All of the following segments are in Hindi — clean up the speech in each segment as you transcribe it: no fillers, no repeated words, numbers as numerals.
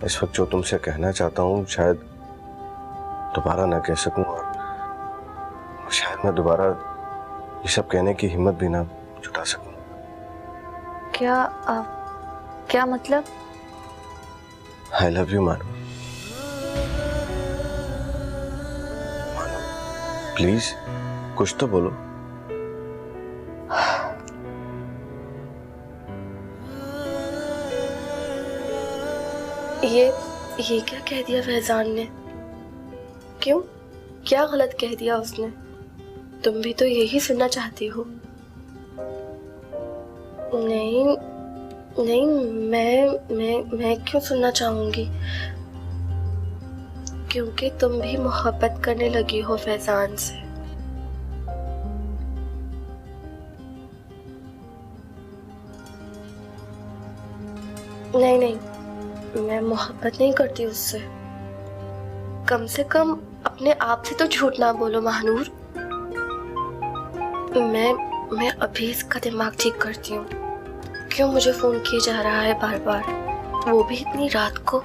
इस वक्त जो तुमसे कहना चाहता हूँ शायद दोबारा ना कह सकूं, और शायद मैं दोबारा ये सब कहने की हिम्मत भी ना जुटा सकूं। क्या मतलब? आई लव यू मानो। मानो प्लीज कुछ तो बोलो। ये क्या कह दिया फैजान ने? क्यों? क्या गलत कह दिया उसने? तुम भी तो यही सुनना चाहती हो। नहीं नहीं, मैं क्यों सुनना चाहूंगी? क्योंकि तुम भी मोहब्बत करने लगी हो फैजान से। नहीं, मैं मोहब्बत नहीं करती उससे। कम से कम अपने आप से तो झूठ ना बोलो महानूर। मैं अभी इसका दिमाग ठीक करती हूँ। क्यों मुझे फोन किए जा रहा है बार बार, वो भी इतनी रात को?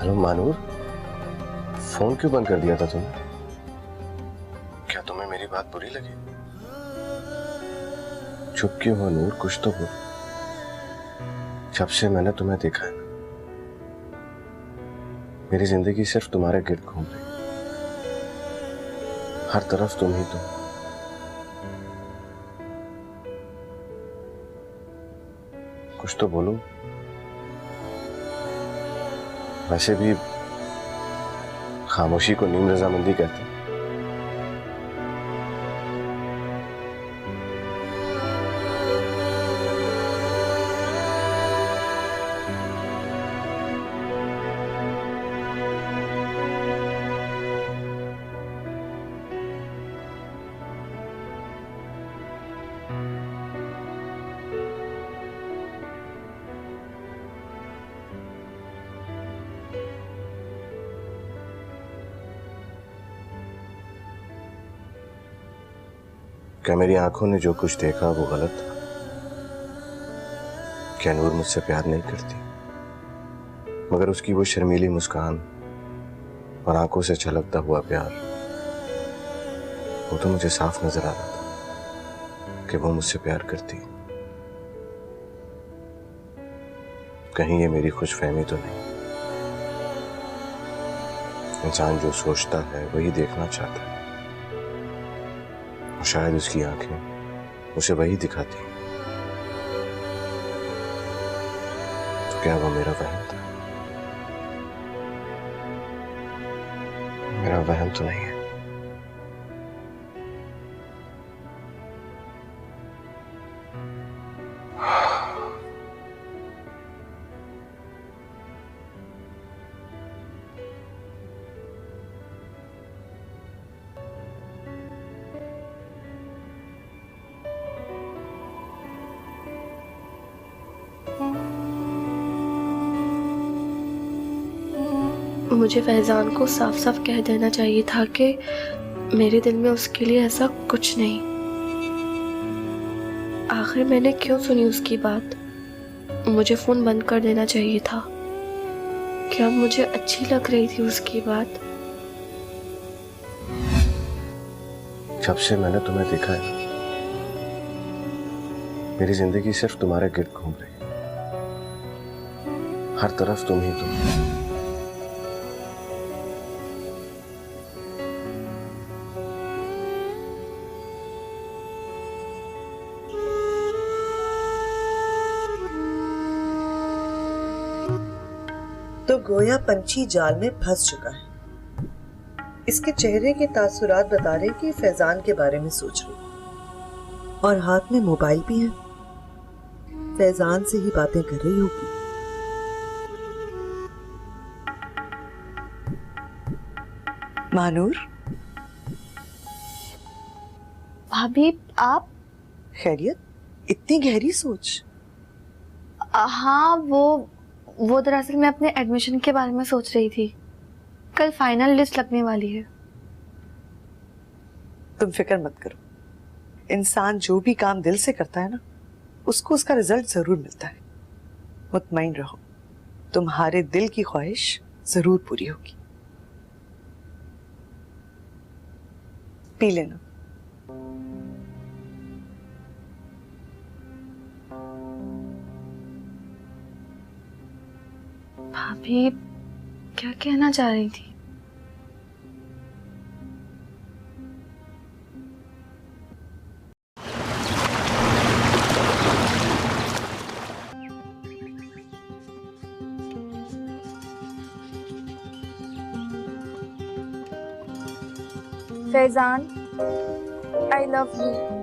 हेलो मानूर, फोन क्यों बंद कर दिया था तुमने? क्या तुम्हें मेरी बात बुरी लगी? चुप क्यों हो नूर, कुछ तो बोल। जब से मैंने तुम्हें देखा है मेरी जिंदगी सिर्फ तुम्हारे गिर्द घूम रही, हर तरफ तुम ही तुम। कुछ तो बोलो। वैसे भी खामोशी को नीम रजामंदी कहते हैं। क्या मेरी आंखों ने जो कुछ देखा वो गलत था? क्या नूर मुझसे प्यार नहीं करती? मगर उसकी वो शर्मीली मुस्कान और आंखों से छलकता हुआ प्यार, वो तो मुझे साफ नजर आ रहा था कि वो मुझसे प्यार करती। कहीं ये मेरी खुशफहमी तो नहीं? इंसान जो सोचता है वही देखना चाहता है, और शायद उसकी आंखें उसे वही दिखाती। तो क्या वो मेरा वहम था? मेरा वहम तो नहीं है। मुझे फैजान को साफ साफ कह देना चाहिए था कि मेरे दिल में उसके लिए ऐसा कुछ नहीं। आखिर मैंने क्यों सुनी उसकी बात? मुझे फोन बंद कर देना चाहिए था। क्या मुझे अच्छी लग रही थी उसकी बात? जब से मैंने तुम्हें देखा है मेरी जिंदगी सिर्फ तुम्हारे गिर्द घूम रही, हर तरफ तुम ही तुम। तो गोया पंछी जाल में फंस चुका है। इसके चेहरे के तासुरात बता रहे कि फैजान के बारे में सोच रही, और हाथ में मोबाइल भी है। फैजान से ही बातें कर रही होगी। मानूर, भाभी आप? खैरियत? इतनी गहरी सोच? हाँ, वो दरअसल मैं अपने एडमिशन के बारे में सोच रही थी। कल फाइनल लिस्ट लगने वाली है। तुम फिक्र मत करो, इंसान जो भी काम दिल से करता है ना, उसको उसका रिजल्ट जरूर मिलता है। मुतमईन रहो, तुम्हारे दिल की ख्वाहिश जरूर पूरी होगी। पी लेना। भाभी क्या कहना चाह रही थी? फैजान, आई लव यू।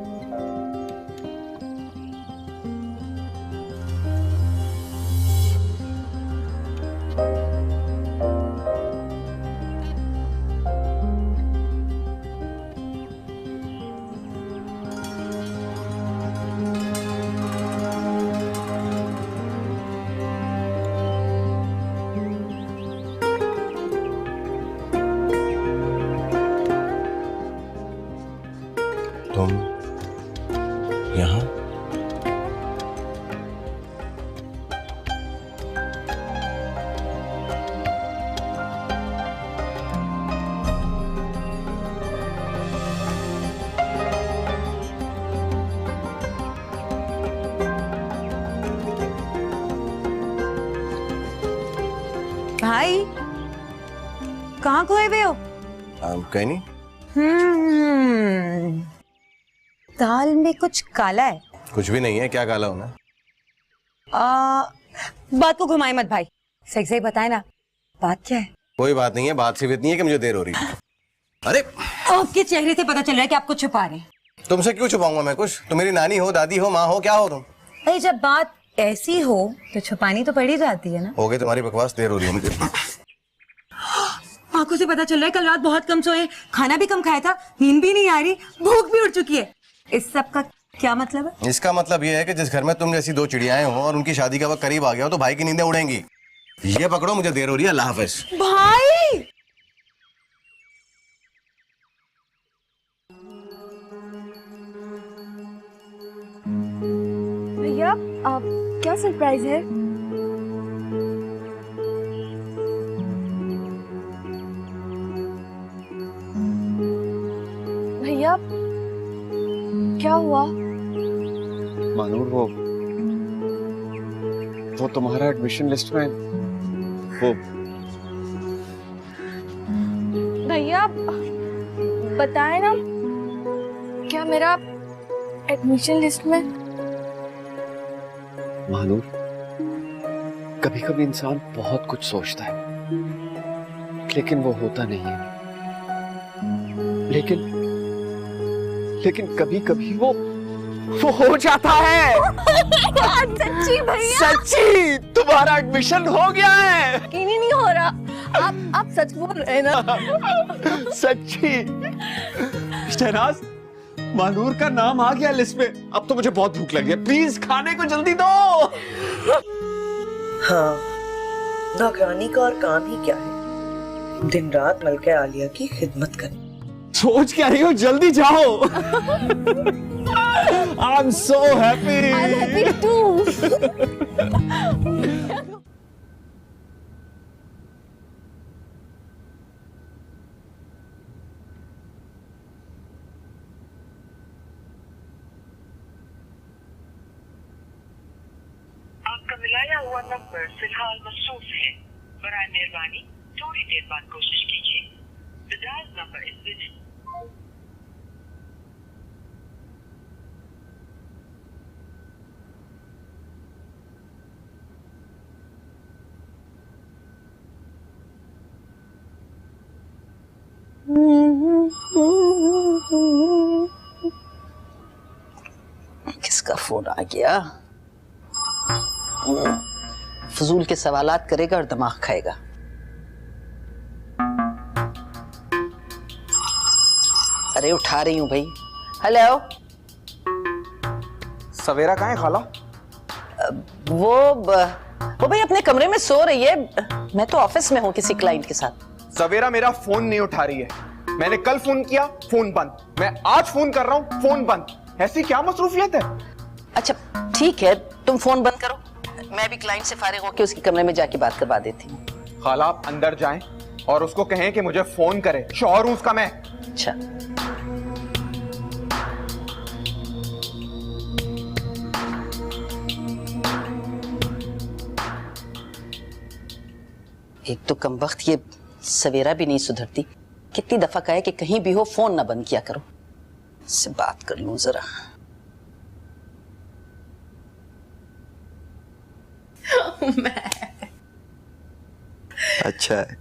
तुम यहाँ? भाई कहाँ खोए हुए हो? कहीं नहीं। दाल में कुछ काला है। कुछ भी नहीं है, क्या काला होना? बात को घुमाए मत भाई, सही सही बताए ना, बात क्या है? कोई बात नहीं है, बात सिर्फ इतनी है कि मुझे देर हो रही है। अरे आपके चेहरे से पता चल रहा है कि आप कुछ छुपा रहे हैं। तुमसे क्यों छुपाऊंगा मैं कुछ? तुम मेरी नानी हो, दादी हो, माँ हो, क्या हो तुम? अरे जब बात ऐसी हो तो छुपानी तो पड़ ही जाती है ना। हो गई तुम्हारी बकवास, देर हो रही है मुझे। आंखों से पता चल रहा है कल रात बहुत कम सोए, खाना भी कम खाया था, नींद भी नहीं आ रही, भूख भी उड़ चुकी है। इस सब का क्या मतलब है? इसका मतलब ये है कि जिस घर में तुम जैसी दो चिड़ियाएं हो और उनकी शादी का वक्त करीब आ गया हो तो भाई की नींदें उड़ेंगी। ये पकड़ो, मुझे देर हो रही है। अल्लाह हाफिज। भाई भैया, आप क्या सरप्राइज है? भैया क्या हुआ? मानूर, वो तुम्हारा एडमिशन लिस्ट में वो। भैया बताए ना, क्या मेरा एडमिशन लिस्ट में? मानूर, कभी कभी इंसान बहुत कुछ सोचता है लेकिन वो होता नहीं है। लेकिन कभी कभी वो हो जाता है। सच्ची भैया? सच्ची, तुम्हारा एडमिशन हो गया है। यकीन ही नहीं हो रहा। आप सच बोल रहे हैं ना? सच्ची। शहनाज, मानूर का नाम आ गया लिस्ट में। अब तो मुझे बहुत भूख लगी है, प्लीज खाने को जल्दी दो। हाँ, नौकरानी का और काम ही क्या है, दिन रात मलका आलिया की खिदमत करनी। सोच क्या रही हो, जल्दी जाओ। I'm so happy. I'm happy too. आपका मिलाया हुआ नंबर फिलहाल मसरूफ है। बराए मेहरबानी थोड़ी देर बाद कोशिश कीजिए। The dial number is busy. किसका फोन आ गया? फजूल के सवालात करेगा और दिमाग खाएगा। अरे उठा रही हूँ भाई। हेलो। सवेरा कहाँ है खाला? वो भाई अपने कमरे में सो रही है, मैं तो ऑफिस में हूँ किसी क्लाइंट के साथ। सवेरा मेरा फोन नहीं उठा रही है। मैंने कल फोन किया, फोन बंद। मैं आज फोन कर रहा हूँ, फोन बंद। ऐसी क्या मसरूफियत है? अच्छा ठीक है, तुम फोन बंद करो, मैं भी क्लाइंट से फारिग होकर उसके कमरे में जाके बात करवा देती हूँ। खाला आप अंदर जाएं और उसको कहें कि मुझे फोन करे, शौहर हूं उसका मैं। अच्छा एक तो कम वक्त ये सवेरा भी नहीं सुधरती, कितनी दफा कहा है कि कहीं भी हो फोन ना बंद किया करो। इससे बात कर लूं जरा। अच्छा है।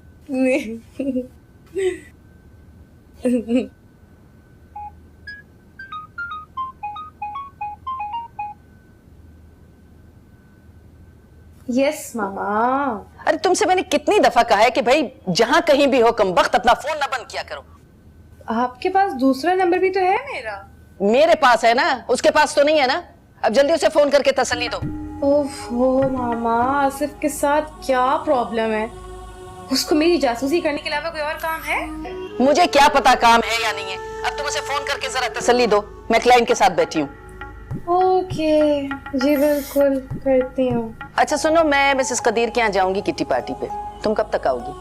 यस मामा। अरे तुमसे मैंने कितनी दफा कहा है कि भाई जहां कहीं भी हो कम वक्त अपना फोन ना बंद किया करो। आपके पास दूसरा नंबर भी तो है मेरा। मेरे पास है ना, उसके पास तो नहीं है ना। अब जल्दी उसे फोन करके तसल्ली दो। ओहो मामा, आसिफ के साथ क्या प्रॉब्लम है? उसको मेरी जासूसी करने के अलावा कोई और काम है? मुझे क्या पता काम है या नहीं है। अब तुम उसे फोन करके जरा तसल्ली दो, मैं क्लाइंट के साथ बैठी हूँ। ओके जी बिल्कुल करती हूँ। अच्छा सुनो, मैं मिसेस कदीर के यहाँ जाऊंगी किटी पार्टी पे, तुम कब तक आओगी?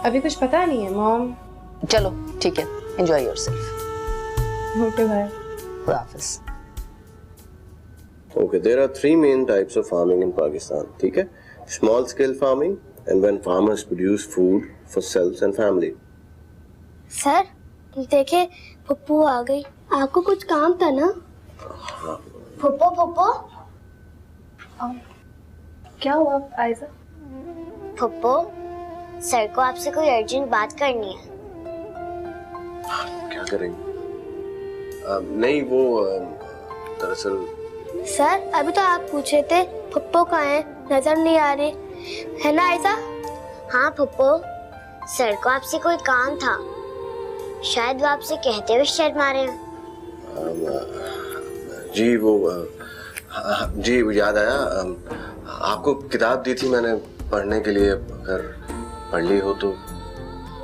अभी कुछ पता नहीं है मॉम। चलो ठीक है, एंजॉय योरसेल्फ। Okay bye. खुदा हाफिज। Okay, there are three main types of farming in Pakistan. ठीक है? Small scale farming and when farmers produce food for selves and family. Sir देखे पप्पू आ गई। आपको कुछ काम था ना? पप्पू पप्पू क्या हुआ आयजा? पप्पू सर को आपसे कोई अर्जेंट बात करनी है। क्या करेंगे? नहीं वो दरअसल सर अभी तो आप पूछ रहे थे पप्पू कहाँ है, नजर नहीं आ रही है ना आयजा? हाँ पप्पू, सर को आपसे कोई काम था, शायद वो आपसे कहते हुए शर्मा रहे हैं। जी वो जी वो याद आया, आपको किताब दी थी मैंने पढ़ने के लिए, अगर पढ़ ली हो तो।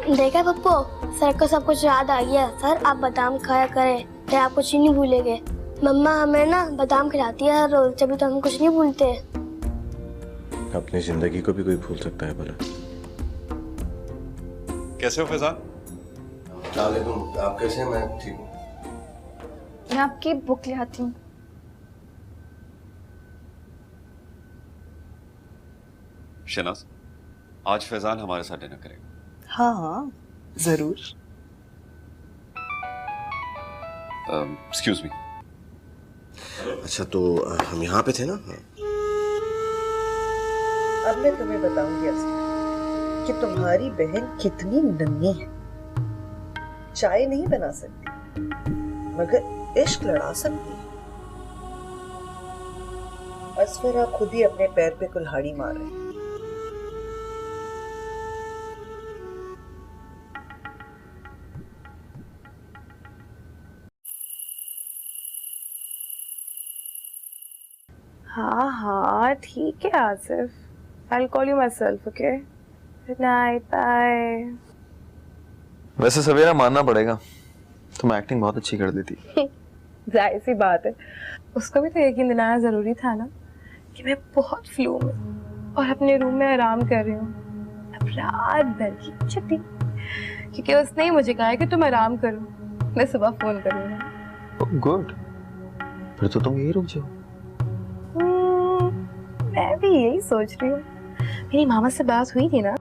देखा पप्पू, सर को सब कुछ याद आ गया। सर आप बादाम खाया करें, फिर आप कुछ नहीं भूलेंगे। मम्मा हमें ना बादाम खिलाती है हर रोज, जब तो हम कुछ नहीं भूलते। अपनी जिंदगी को भी कोई भूल सकता है भला। कैसे हो फैजान? आप कैसे हैं? मैं ठीक हूँ। मैं आपकी बुक ले आती हूँ। शहनाज, आज फैजान हमारे साथ डिनर करेगा। हाँ हाँ जरूर। Excuse me. अच्छा तो हम यहाँ पे थे ना? अब मैं तुम्हें बताऊंगी असली कि तुम्हारी बहन कितनी नन्ही है। चाय नहीं बना सकती मगर इश्क लड़ा सकती है। असफर आप खुद ही अपने पैर पे कुल्हाड़ी मार रहे हैं। हाँ हाँ ठीक है Asif, I'll call you myself, okay? Good night, bye. वैसे सवेरा मानना पड़ेगा, तुम एक्टिंग बहुत अच्छी कर देती। जाहिर सी बात है, उसको भी तो यकीन दिलाना जरूरी था ना कि मैं बहुत फ्लू में और अपने रूम में आराम कर रही हूँ। अब रात भर की छुट्टी, क्योंकि उसने ही मुझे कहा है कि तुम आराम करो, मैं सुबह फोन करूँगा। गुड, फिर तो तुम यही रुक जाओ। मैं भी यही सोच रही हूँ। मेरी मामा से बात हुई थी ना,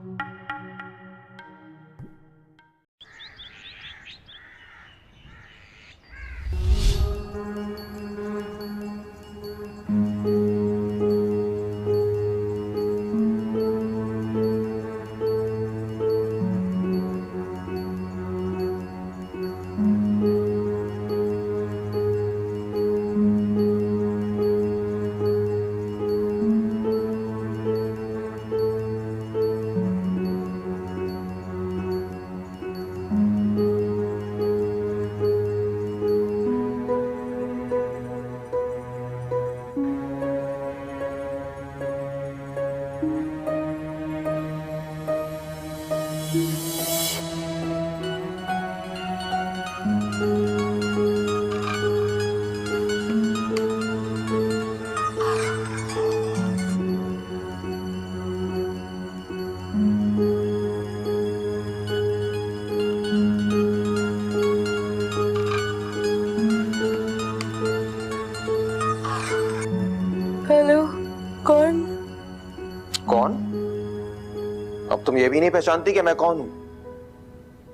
भी नहीं पहचानती कि मैं कौन हूँ?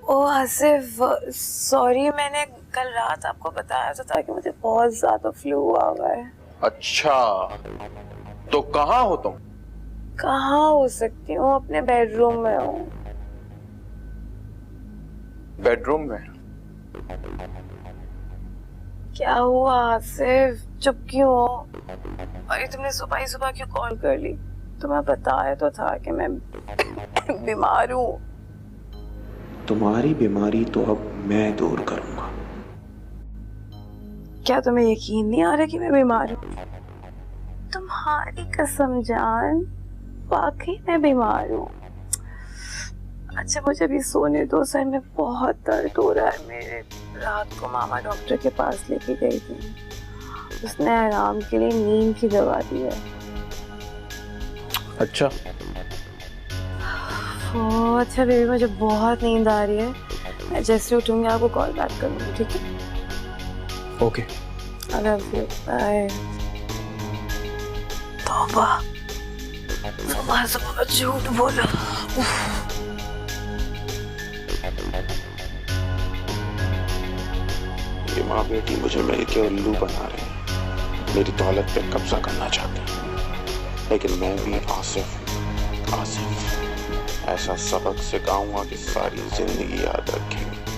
ओ आसिफ, सॉरी, मैंने कल रात आपको बताया था कि मुझे बहुत ज्यादा फ्लू हुआ है। अच्छा, तो कहाँ हो तुम? कहाँ हो सकती हूँ? अपने बेडरूम में हूँ। बेडरूम में? क्या हुआ आसिफ, चुप क्यों हो? अरे तुमने सुबह ही सुबह क्यों कॉल कर ली? तुम्हें बताया तो था कि मैं बीमार हूँ। तुम्हारी बीमारी तो अब मैं दूर करूंगा। क्या तुम्हें यकीन नहीं आ रहा कि मैं बीमार हूँ? तुम्हारी कसम जान, वाकई मैं बीमार हूँ। अच्छा मुझे भी सोने दो, सर में बहुत दर्द हो रहा है मेरे। रात को मामा डॉक्टर के पास लेके गई थी, उसने आराम के लिए नींद की दवा दी है। अच्छा, ओह अच्छा बेबी, मुझे बहुत नींद आ रही है। मैं जैसे उठूंगी आपको कॉल बैक करूंगी, ठीक है? Okay. I love you, bye. तौबा, सुबह झूठ बोला। ये माँ बेटी मुझे मिलके उल्लू बना रहे हैं, मेरी दौलत पे कब्जा करना चाहते हैं। लेकिन मैं भी आसिफ ऐसा सबक सिखाऊंगा कि सारी जिंदगी याद रखेंगे।